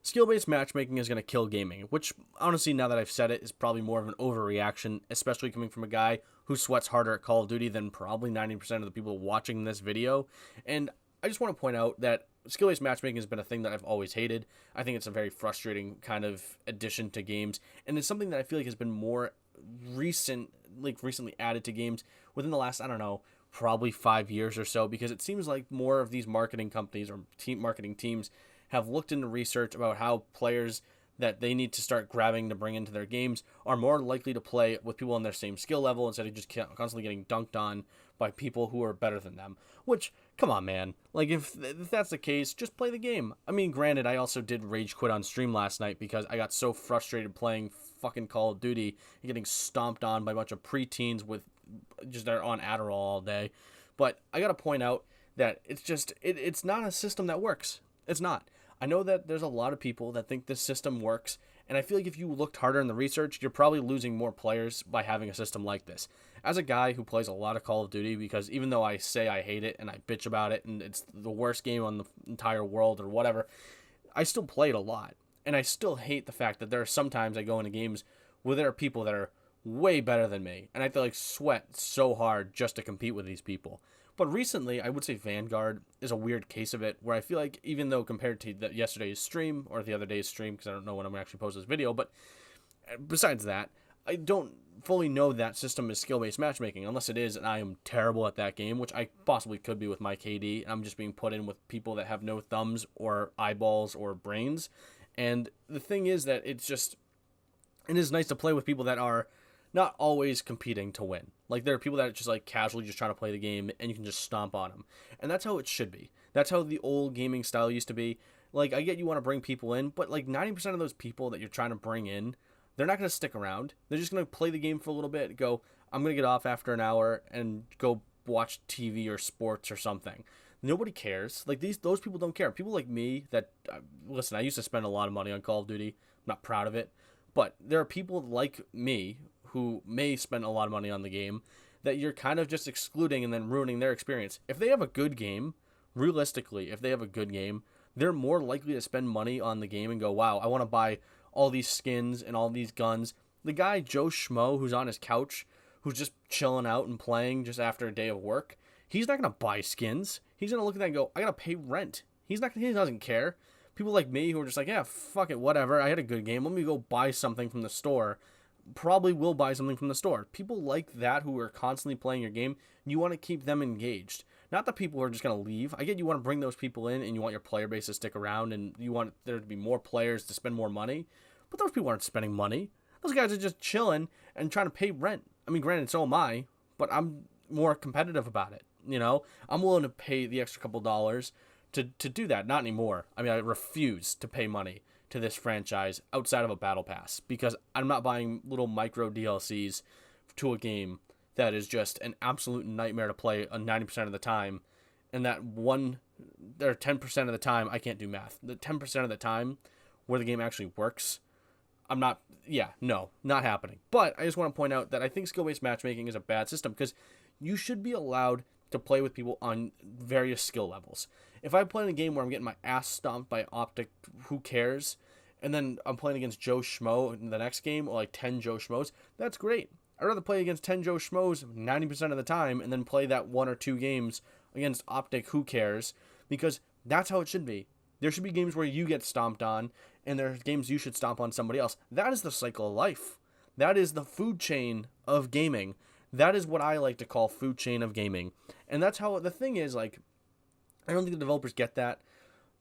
skill-based matchmaking is going to kill gaming, which honestly, now that I've said it, is probably more of an overreaction, especially coming from a guy who sweats harder at Call of Duty than probably 90% of the people watching this video. And I just want to point out that skill-based matchmaking has been a thing that I've always hated. I think it's a very frustrating kind of addition to games, and it's something that I feel like has been more recently added to games within the last, I don't know, probably 5 years or so, because it seems like more of these marketing companies or marketing teams have looked into research about how players that they need to start grabbing to bring into their games are more likely to play with people on their same skill level instead of just constantly getting dunked on by people who are better than them. Which, come on, man. Like, if that's the case, just play the game. I mean, granted, I also did rage quit on stream last night because I got so frustrated playing fucking Call of Duty and getting stomped on by a bunch of preteens with just they're on Adderall all day. But I gotta point out that it's not a system that works. It's not. I know that there's a lot of people that think this system works, and I feel like if you looked harder in the research, you're probably losing more players by having a system like this. As a guy who plays a lot of Call of Duty, because even though I say I hate it and I bitch about it and it's the worst game on the entire world or whatever, I still play it a lot. And I still hate the fact that there are sometimes I go into games where there are people that are way better than me, and I have to like sweat so hard just to compete with these people. But recently, I would say Vanguard is a weird case of it, where I feel like even though compared to yesterday's stream, or the other day's stream, because I don't know when I'm going to actually post this video, but besides that, I don't fully know that system is skill-based matchmaking, unless it is, and I am terrible at that game, which I possibly could be with my KD, and I'm just being put in with people that have no thumbs, or eyeballs, or brains. And the thing is that it is nice to play with people that are not always competing to win. Like, there are people that are just like casually just trying to play the game and you can just stomp on them. And that's how it should be. That's how the old gaming style used to be. Like, I get you want to bring people in, but like 90% of those people that you're trying to bring in, they're not going to stick around. They're just going to play the game for a little bit, go, I'm going to get off after an hour and go watch TV or sports or something. Nobody cares. Like, those people don't care. People like me that, listen, I used to spend a lot of money on Call of Duty. I'm not proud of it. But there are people like me who may spend a lot of money on the game that you're kind of just excluding and then ruining their experience. If they have a good game, realistically, if they have a good game, they're more likely to spend money on the game and go, wow, I want to buy all these skins and all these guns. The guy, Joe Schmo, who's on his couch, who's just chilling out and playing just after a day of work, he's not going to buy skins. He's going to look at that and go, I got to pay rent. He doesn't care. People like me who are just like, yeah, fuck it, whatever. I had a good game. Let me go buy something from the store. Probably will buy something from the store. People like that who are constantly playing your game, you want to keep them engaged. Not the people who are just going to leave. I get you want to bring those people in and you want your player base to stick around and you want there to be more players to spend more money. But those people aren't spending money. Those guys are just chilling and trying to pay rent. I mean, granted, so am I, but I'm more competitive about it. You know, I'm willing to pay the extra couple dollars to do that. Not anymore. I mean, I refuse to pay money to this franchise outside of a battle pass because I'm not buying little micro DLCs to a game that is just an absolute nightmare to play 90% of the time, and that 10% of the time, I can't do math, the 10% of the time where the game actually works, not happening. But I just want to point out that I think skill-based matchmaking is a bad system because you should be allowed to play with people on various skill levels. If I play in a game where I'm getting my ass stomped by Optic, who cares? And then I'm playing against Joe Schmo in the next game, or like 10 Joe Schmoes, that's great. I'd rather play against 10 Joe Schmoes 90% of the time and then play that 1 or 2 games against Optic, who cares? Because that's how it should be. There should be games where you get stomped on, and there are games you should stomp on somebody else. That is the cycle of life. That is the food chain of gaming. That is what I like to call food chain of gaming. And that's how the thing is, like, I don't think the developers get that.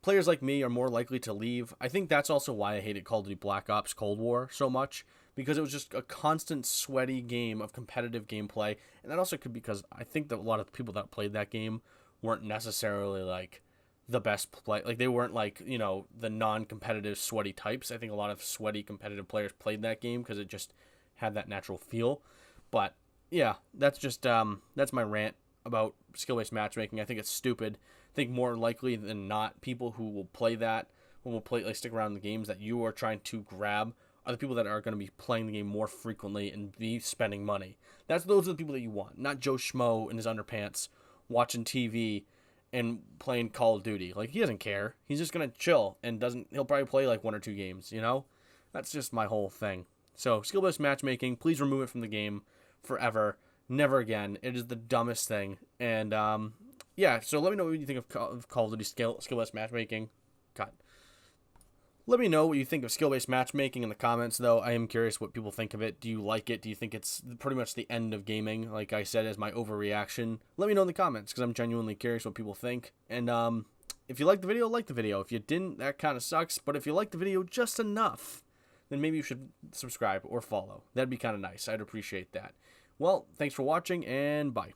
Players like me are more likely to leave. I think that's also why I hated Call of Duty Black Ops Cold War so much, because it was just a constant sweaty game of competitive gameplay. And that also could be because I think that a lot of the people that played that game weren't necessarily like the best play. Like, they weren't like, you know, the non-competitive sweaty types. I think a lot of sweaty competitive players played that game because it just had that natural feel. But yeah, that's just that's my rant about skill-based matchmaking. I think it's stupid. I think more likely than not, people who will play that, who will play, like, stick around in the games that you are trying to grab, are the people that are going to be playing the game more frequently and be spending money. Those are the people that you want, not Joe Schmo in his underpants watching TV and playing Call of Duty. Like, he doesn't care. He's just gonna chill and he'll probably play like 1 or 2 games, you know? That's just my whole thing. So, skill-based matchmaking, please remove it from the game forever. Never again. It is the dumbest thing. And, yeah, so let me know what you think of Call of Duty skill-based matchmaking. God. Let me know what you think of skill-based matchmaking in the comments, though. I am curious what people think of it. Do you like it? Do you think it's pretty much the end of gaming, like I said, as my overreaction? Let me know in the comments, because I'm genuinely curious what people think. And if you liked the video, like the video. If you didn't, that kind of sucks. But if you liked the video just enough, then maybe you should subscribe or follow. That'd be kind of nice. I'd appreciate that. Well, thanks for watching, and bye.